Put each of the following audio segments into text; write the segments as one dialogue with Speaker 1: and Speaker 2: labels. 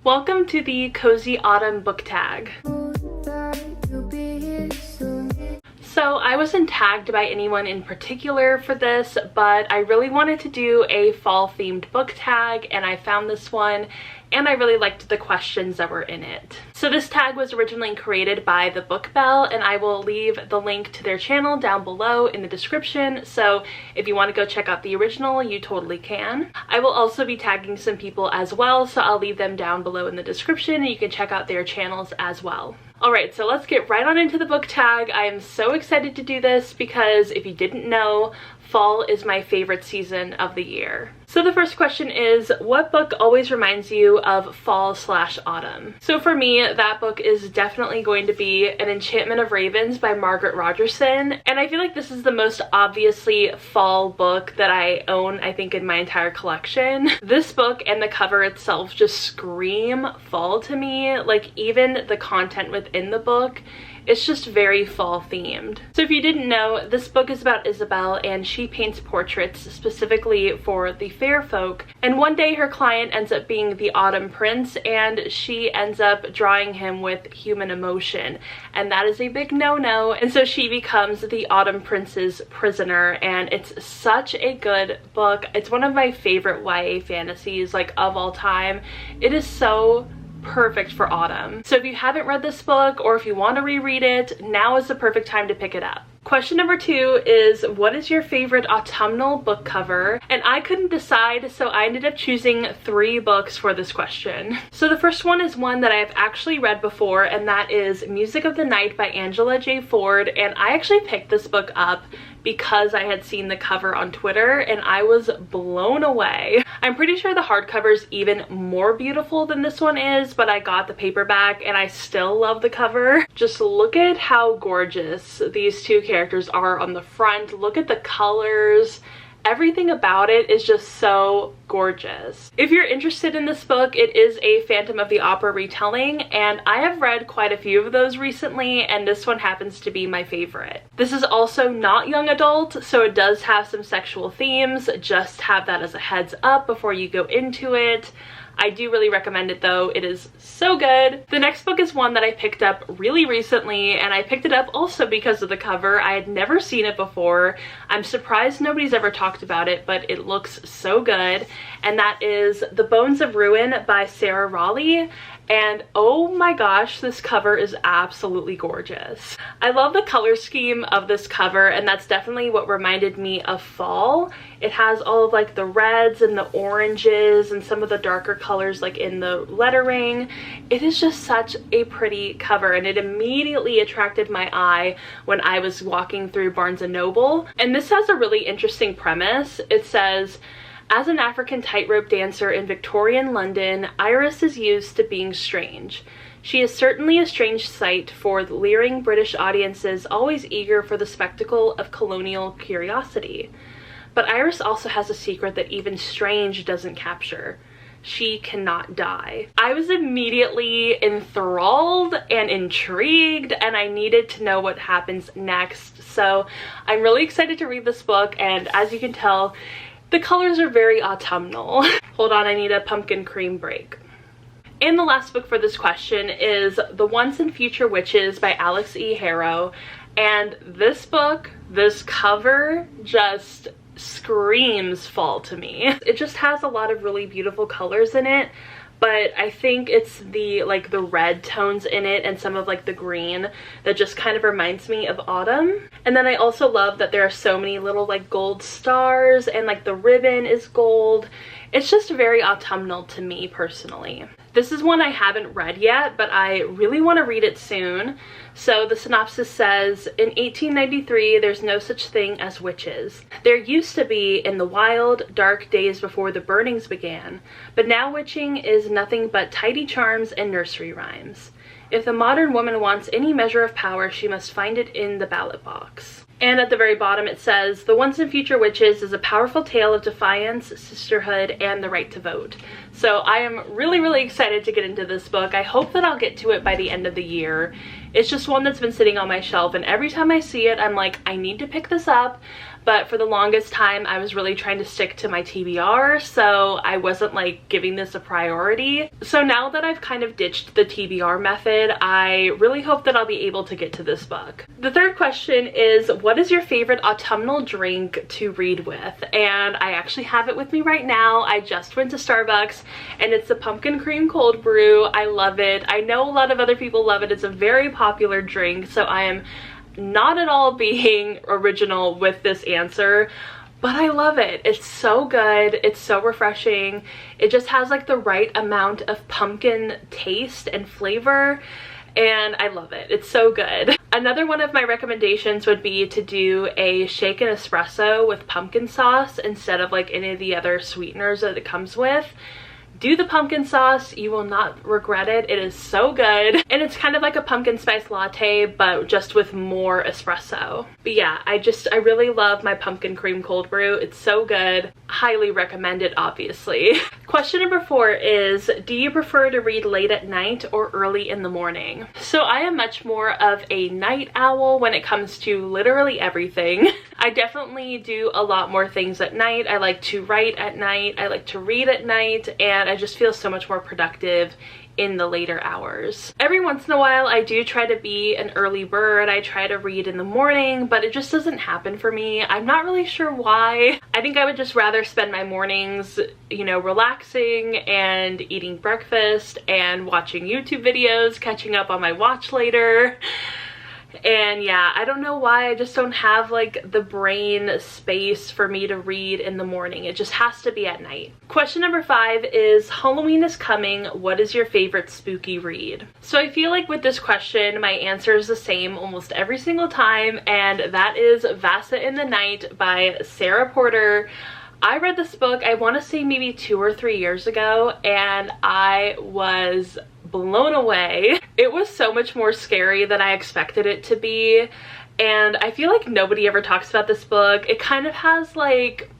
Speaker 1: Welcome to the Cozy Autumn book tag. So I wasn't tagged by anyone in particular for this, but I really wanted to do a fall themed book tag and I found this one and I really liked the questions that were in it. So this tag was originally created by The Book Bell and I will leave the link to their channel down below in the description, so if you want to go check out the original, you totally can. I will also be tagging some people as well, so I'll leave them down below in the description and you can check out their channels as well. Alright, so let's get right on into the book tag. I am so excited to do this because if you didn't know, fall is my favorite season of the year. So the first question is, what book always reminds you of fall/autumn? So for me, that book is definitely going to be An Enchantment of Ravens by Margaret Rogerson. And I feel like this is the most obviously fall book that I own, I think, in my entire collection. This book and the cover itself just scream fall to me. Like, even the content within the book, it's just very fall themed. So if you didn't know, this book is about Isabel and she paints portraits specifically for the fair folk. And one day her client ends up being the Autumn Prince and she ends up drawing him with human emotion. And that is a big no-no. And so she becomes the Autumn Prince's prisoner, and it's such a good book. It's one of my favorite YA fantasies, like, of all time. It is so perfect for autumn. So if you haven't read this book or if you want to reread it, now is the perfect time to pick it up. Question number 2 is, what is your favorite autumnal book cover? And I couldn't decide, so I ended up choosing 3 books for this question. So the first one is one that I've actually read before, and that is Music of the Night by Angela J. Ford. And I actually picked this book up because I had seen the cover on Twitter and I was blown away. I'm pretty sure the hardcover is even more beautiful than this one is, but I got the paperback and I still love the cover. Just look at how gorgeous these two characters are on the front. Look at the colors. Everything about it is just so gorgeous. If you're interested in this book, it is a Phantom of the Opera retelling, and I have read quite a few of those recently, and this one happens to be my favorite. This is also not young adult, so it does have some sexual themes. Just have that as a heads up before you go into it. I do really recommend it though. It is so good. The next book is one that I picked up really recently, and I picked it up also because of the cover. I had never seen it before. I'm surprised nobody's ever talked about it, but it looks so good. And that is The Bones of Ruin by Sarah Raleigh. And oh my gosh, this cover is absolutely gorgeous. I love the color scheme of this cover, and that's definitely what reminded me of fall. It has all of like the reds and the oranges and some of the darker colors like in the lettering. It is just such a pretty cover, and it immediately attracted my eye when I was walking through Barnes & Noble. And this has a really interesting premise. It says, as an African tightrope dancer in Victorian London, Iris is used to being strange. She is certainly a strange sight for the leering British audiences always eager for the spectacle of colonial curiosity. But Iris also has a secret that even strange doesn't capture. She cannot die. I was immediately enthralled and intrigued, and I needed to know what happens next. So I'm really excited to read this book, and as you can tell, the colors are very autumnal. Hold on, I need a pumpkin cream break. And the last book for this question is The Once and Future Witches by Alex E. Harrow. And this book, this cover just screams fall to me. It just has a lot of really beautiful colors in it, but I think it's the red tones in it and some of like the green that just kind of reminds me of autumn. And then I also love that there are so many little like gold stars, and like the ribbon is gold. It's just very autumnal to me personally. This is one I haven't read yet, but I really want to read it soon. So the synopsis says, in 1893, there's no such thing as witches. There used to be in the wild, dark days before the burnings began, but now witching is nothing but tidy charms and nursery rhymes. If the modern woman wants any measure of power, she must find it in the ballot box. And at the very bottom it says, The Once and Future Witches is a powerful tale of defiance, sisterhood, and the right to vote. So I am really, really excited to get into this book. I hope that I'll get to it by the end of the year. It's just one that's been sitting on my shelf, and every time I see it, I'm like, I need to pick this up. but for the longest time I was really trying to stick to my TBR, so I wasn't like giving this a priority. So now that I've kind of ditched the TBR method, I really hope that I'll be able to get to this book. The third question is, what is your favorite autumnal drink to read with? And I actually have it with me right now. I just went to Starbucks and it's the pumpkin cream cold brew. I love it. I know a lot of other people love it. It's a very popular drink, so I am not at all being original with this answer, but I love it. It's so good. It's so refreshing. It just has like the right amount of pumpkin taste and flavor, and I love it. It's so good. Another one of my recommendations would be to do a shaken espresso with pumpkin sauce instead of like any of the other sweeteners that it comes with. Do the pumpkin sauce, you will not regret it. It is so good. And it's kind of like a pumpkin spice latte, but just with more espresso. But yeah, I really love my pumpkin cream cold brew. It's so good. Highly recommend it, obviously. Question number 4 is, do you prefer to read late at night or early in the morning? So I am much more of a night owl when it comes to literally everything. I definitely do a lot more things at night. I like to write at night. I like to read at night, and I just feel so much more productive in the later hours. Every once in a while I do try to be an early bird. I try to read in the morning, but it just doesn't happen for me. I'm not really sure why. I think I would just rather spend my mornings, you know, relaxing and eating breakfast and watching YouTube videos, catching up on my watch later. And yeah, I don't know why, I just don't have like the brain space for me to read in the morning. It just has to be at night. Question number 5 is, Halloween is coming. What is your favorite spooky read? So I feel like with this question, my answer is the same almost every single time, and that is Vasa in the Night by Sarah Porter. I read this book, I want to say maybe 2 or 3 years ago, and I was blown away. It was so much more scary than I expected it to be, and I feel like nobody ever talks about this book. It kind of has like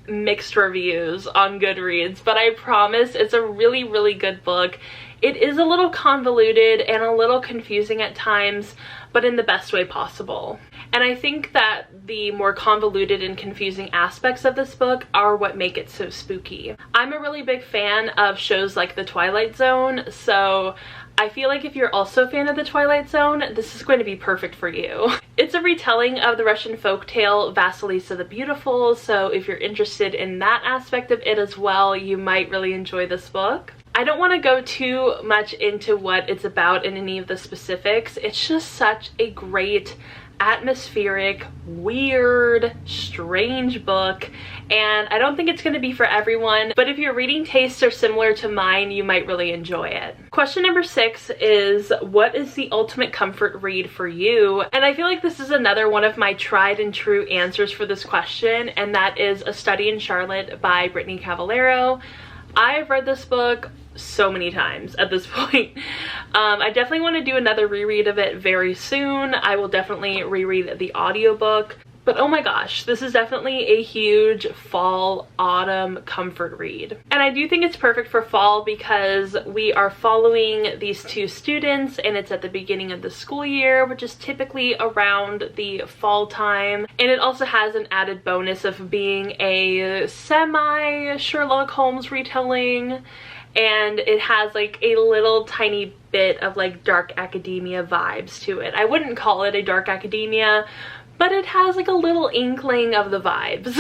Speaker 1: mixed reviews on Goodreads, but I promise it's a really, really good book. It is a little convoluted and a little confusing at times, but in the best way possible. And I think that the more convoluted and confusing aspects of this book are what make it so spooky. I'm a really big fan of shows like The Twilight Zone, so I feel like if you're also a fan of The Twilight Zone, this is going to be perfect for you. It's a retelling of the Russian folktale Vasilisa the Beautiful, so if you're interested in that aspect of it as well, you might really enjoy this book. I don't want to go too much into what it's about in any of the specifics. It's just such a great, atmospheric, weird, strange book, and I don't think it's going to be for everyone, but if your reading tastes are similar to mine, you might really enjoy it. Question number 6 is, what is the ultimate comfort read for you? And I feel like this is another one of my tried and true answers for this question, and that is A Study in Charlotte by Brittany Cavallaro. I've read this book so many times at this point. I definitely want to do another reread of it very soon. I will definitely reread the audiobook. But oh my gosh, this is definitely a huge fall, autumn comfort read. And I do think it's perfect for fall because we are following these 2 students and it's at the beginning of the school year, which is typically around the fall time. And it also has an added bonus of being a semi Sherlock Holmes retelling. And it has like a little tiny bit of like dark academia vibes to it. I wouldn't call it a dark academia, but it has like a little inkling of the vibes.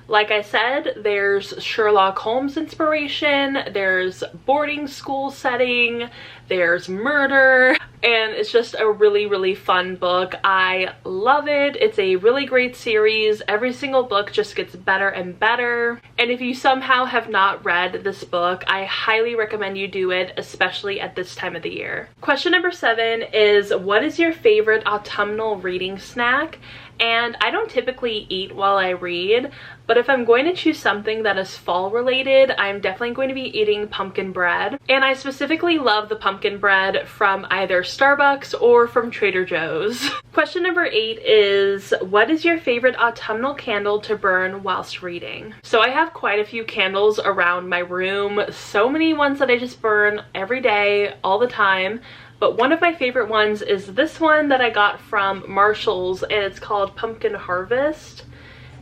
Speaker 1: Like I said, there's Sherlock Holmes inspiration, there's boarding school setting, there's murder, and it's just a really, really fun book. I love it. It's a really great series. Every single book just gets better and better. And if you somehow have not read this book, I highly recommend you do it, especially at this time of the year. Question number 7 is, what is your favorite autumnal reading snack? And I don't typically eat while I read, but if I'm going to choose something that is fall related, I'm definitely going to be eating pumpkin bread. And I specifically love the pumpkin bread from either Starbucks or from Trader Joe's. Question number 8 is, what is your favorite autumnal candle to burn whilst reading? So I have quite a few candles around my room, so many ones that I just burn every day, all the time. But one of my favorite ones is this one that I got from Marshall's, and it's called Pumpkin Harvest.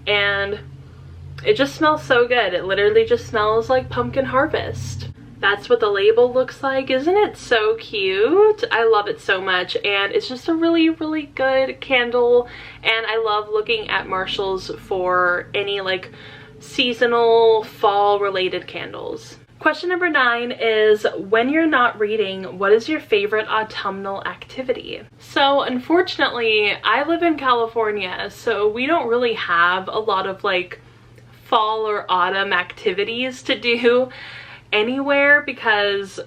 Speaker 1: and it just smells so good. It literally just smells like pumpkin harvest. That's what the label looks like. Isn't it so cute? I love it so much, and it's just a really, really good candle, and I love looking at Marshalls for any like seasonal fall related candles. Question number 9 is, when you're not reading, what is your favorite autumnal activity? So unfortunately, I live in California, so we don't really have a lot of like fall or autumn activities to do anywhere because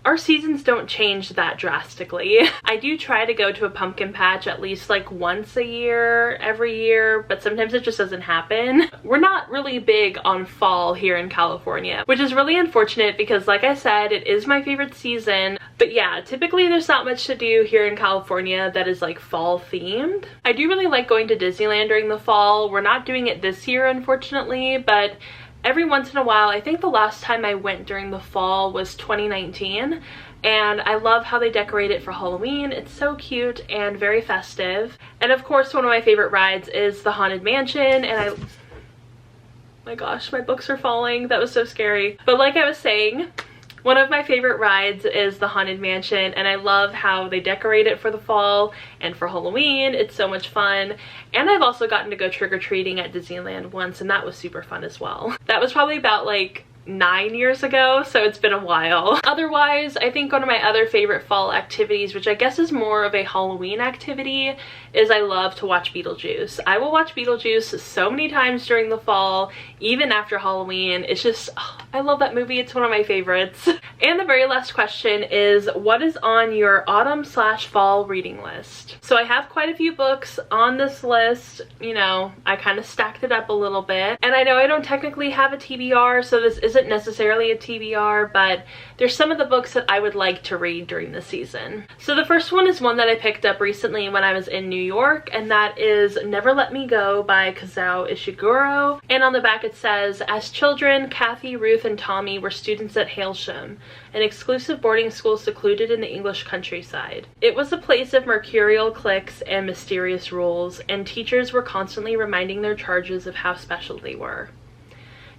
Speaker 1: our seasons don't change that drastically. I do try to go to a pumpkin patch at least like once a year, every year, but sometimes it just doesn't happen. We're not really big on fall here in California, which is really unfortunate because like I said, it is my favorite season. But yeah, typically there's not much to do here in California that is like fall themed. I do really like going to Disneyland during the fall. We're not doing it this year, unfortunately, but every once in a while. I think the last time I went during the fall was 2019, and I love how they decorate it for Halloween. It's so cute and very festive. And of course, one of my favorite rides is the Haunted Mansion, and my gosh, my books are falling. That was so scary. But like I was saying, one of my favorite rides is the Haunted Mansion, and I love how they decorate it for the fall and for Halloween. It's so much fun. And I've also gotten to go trick-or-treating at Disneyland once, and that was super fun as well. That was probably about like 9 years ago, so it's been a while. Otherwise, I think one of my other favorite fall activities, which I guess is more of a Halloween activity, is I love to watch Beetlejuice. I will watch Beetlejuice so many times during the fall, even after Halloween. It's just, oh, I love that movie. It's one of my favorites. And the very last question is, what is on your autumn/fall reading list? So I have quite a few books on this list. You know, I kind of stacked it up a little bit. And I know I don't technically have a TBR, so this isn't necessarily a TBR, but there's some of the books that I would like to read during the season. So the first one is one that I picked up recently when I was in New York, and that is Never Let Me Go by Kazuo Ishiguro. And on the back it says, as children, Kathy, Ruth, and Tommy were students at Hailsham, an exclusive boarding school secluded in the English countryside. It was a place of mercurial cliques and mysterious rules, and teachers were constantly reminding their charges of how special they were.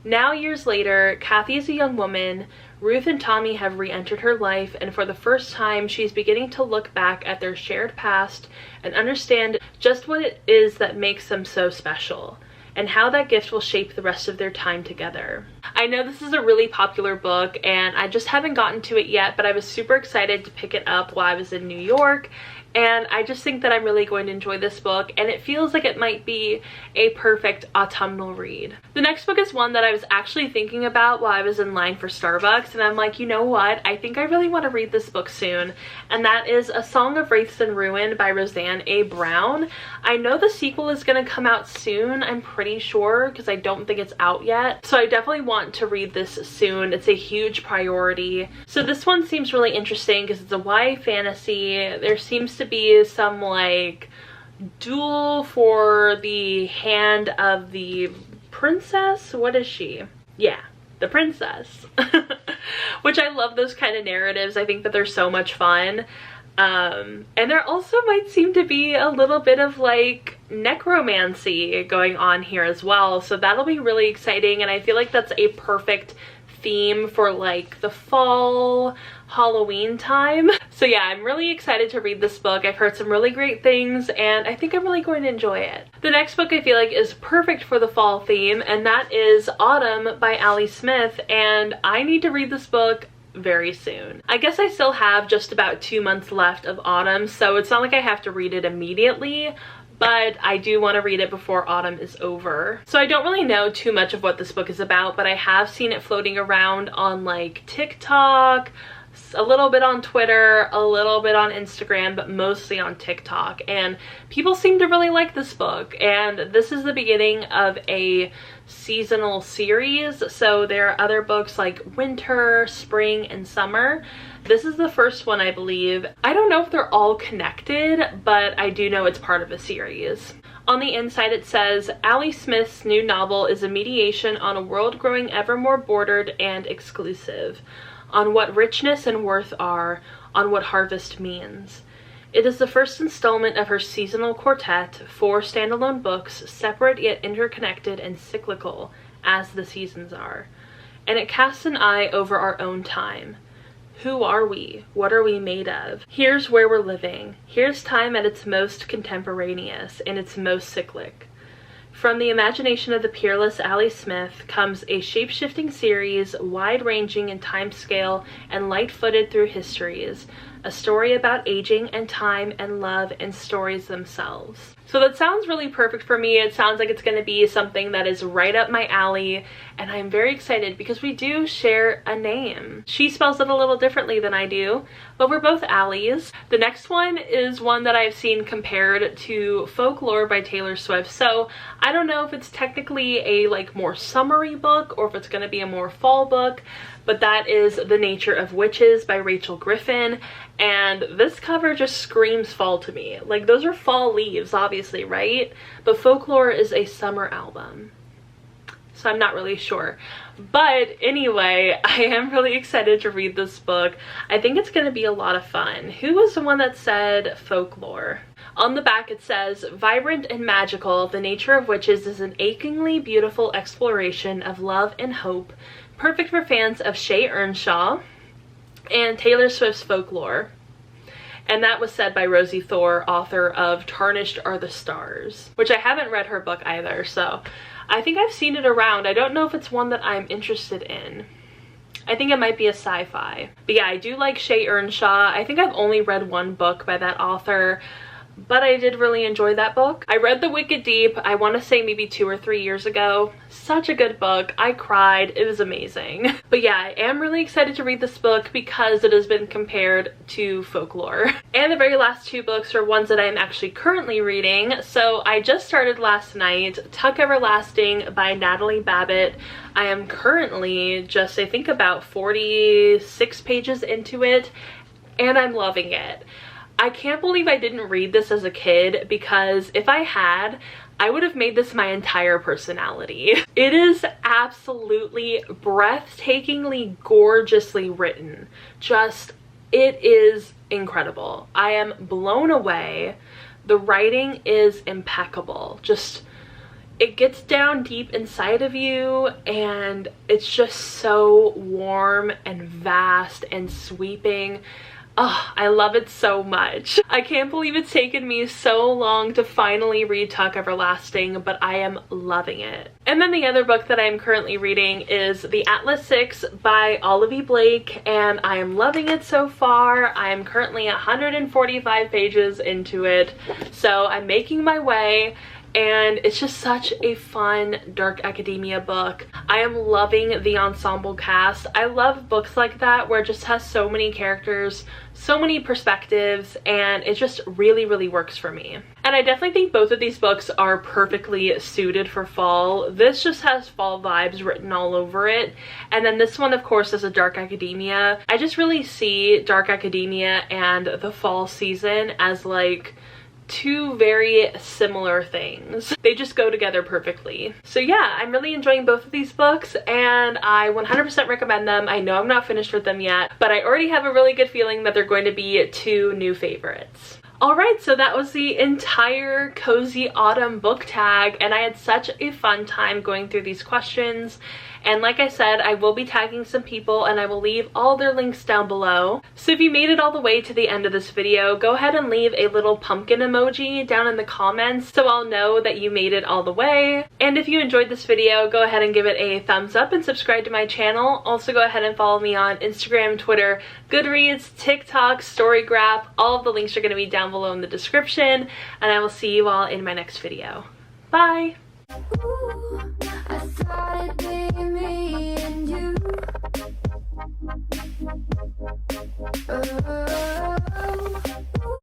Speaker 1: Now, years later, Kathy is a young woman, Ruth and Tommy have re-entered her life, and for the first time, she's beginning to look back at their shared past and understand just what it is that makes them so special, and how that gift will shape the rest of their time together. I know this is a really popular book, and I just haven't gotten to it yet, but I was super excited to pick it up while I was in New York. And I just think that I'm really going to enjoy this book, and it feels like it might be a perfect autumnal read. The next book is one that I was actually thinking about while I was in line for Starbucks, and I'm like, you know what? I think I really want to read this book soon, and that is A Song of Wraiths and Ruin by Roseanne A. Brown. I know the sequel is going to come out soon, I'm pretty sure, because I don't think it's out yet. So I definitely want to read this soon. It's a huge priority. So this one seems really interesting because it's a YA fantasy. There seems to be some like duel for the hand of the princess. What is she? Yeah, the princess. Which I love those kind of narratives. I think that they're so much fun. And there also might seem to be a little bit of like necromancy going on here as well. So that'll be really exciting, and I feel like that's a perfect theme for like the fall Halloween time. So yeah, I'm really excited to read this book. I've heard some really great things, and I think I'm really going to enjoy it. The next book I feel like is perfect for the fall theme, and that is Autumn by Ali Smith, and I need to read this book very soon. I guess I still have just about 2 months left of autumn, so it's not like I have to read it immediately, but I do want to read it before autumn is over. So I don't really know too much of what this book is about, but I have seen it floating around on like TikTok, a little bit on Twitter, a little bit on Instagram, but mostly on TikTok, and people seem to really like this book. And this is the beginning of a seasonal series, so there are other books like winter, spring, and summer. This is the first one, I believe. I don't know if they're all connected, but I do know it's part of a series. On the inside it says, Ali Smith's new novel is a mediation on a world growing ever more bordered and exclusive, on what richness and worth are, on what harvest means. It is the first installment of her seasonal quartet, 4 standalone books, separate yet interconnected and cyclical, as the seasons are. And it casts an eye over our own time. Who are we? What are we made of? Here's where we're living. Here's time at its most contemporaneous and its most cyclic. From the imagination of the peerless Allie Smith comes a shape-shifting series, wide-ranging in time scale and light-footed through histories. A story about aging and time and love and stories themselves. So that sounds really perfect for me. It sounds like it's going to be something that is right up my alley, and I'm very excited because we do share a name. She spells it a little differently than I do, but we're both Allies. The next one is one that I've seen compared to Folklore by Taylor Swift, so I don't know if it's technically a like more summery book or if it's going to be a more fall book, but that is The Nature of Witches by Rachel Griffin, and this cover just screams fall to me. Like, those are fall leaves, obviously, right? But Folklore is a summer album, so I'm not really sure. But anyway, I am really excited to read this book. I think it's going to be a lot of fun. Who was the one that said Folklore? On the back it says, vibrant and magical, The Nature of Witches is an achingly beautiful exploration of love and hope, perfect for fans of Shea Earnshaw and Taylor Swift's Folklore. And that was said by Rosie Thor, author of Tarnished Are the Stars, which I haven't read her book either, so I think I've seen it around. I don't know if it's one that I'm interested in. I think it might be a sci-fi. But yeah, I do like Shea Earnshaw. I think I've only read one book by that author, but I did really enjoy that book. I read The Wicked Deep, I want to say maybe 2 or 3 years ago. Such a good book. I cried. It was amazing. But yeah, I am really excited to read this book because it has been compared to Folklore. And the very last 2 books are ones that I'm actually currently reading. So I just started last night, Tuck Everlasting by Natalie Babbitt. I am currently just, I think, about 46 pages into it, and I'm loving it. I can't believe I didn't read this as a kid, because if I had, I would have made this my entire personality. It is absolutely breathtakingly gorgeously written. Just, it is incredible. I am blown away. The writing is impeccable. Just, it gets down deep inside of you, and it's just so warm and vast and sweeping. Oh, I love it so much. I can't believe it's taken me so long to finally read Tuck Everlasting, but I am loving it. And then the other book that I'm currently reading is The Atlas Six by Olivia Blake, and I am loving it so far. I am currently 145 pages into it, so I'm making my way. And it's just such a fun dark academia book. I am loving the ensemble cast. I love books like that where it just has so many characters, so many perspectives, and it just really, really works for me. And I definitely think both of these books are perfectly suited for fall. This just has fall vibes written all over it. And then this one, of course, is a dark academia. I just really see dark academia and the fall season as like 2 very similar things. They just go together perfectly. So yeah, I'm really enjoying both of these books, and I 100% recommend them. I know I'm not finished with them yet, but I already have a really good feeling that they're going to be 2 new favorites. Alright, so that was the entire Cozy Autumn book tag, and I had such a fun time going through these questions. And like I said, I will be tagging some people, and I will leave all their links down below. So if you made it all the way to the end of this video, go ahead and leave a little pumpkin emoji down in the comments so I'll know that you made it all the way. And if you enjoyed this video, go ahead and give it a thumbs up and subscribe to my channel. Also go ahead and follow me on Instagram, Twitter, Goodreads, TikTok, Storygraph. All of the links are going to be down below in the description, and I will see you all in my next video. Bye! Ooh, I thought it'd be me and you. Oh.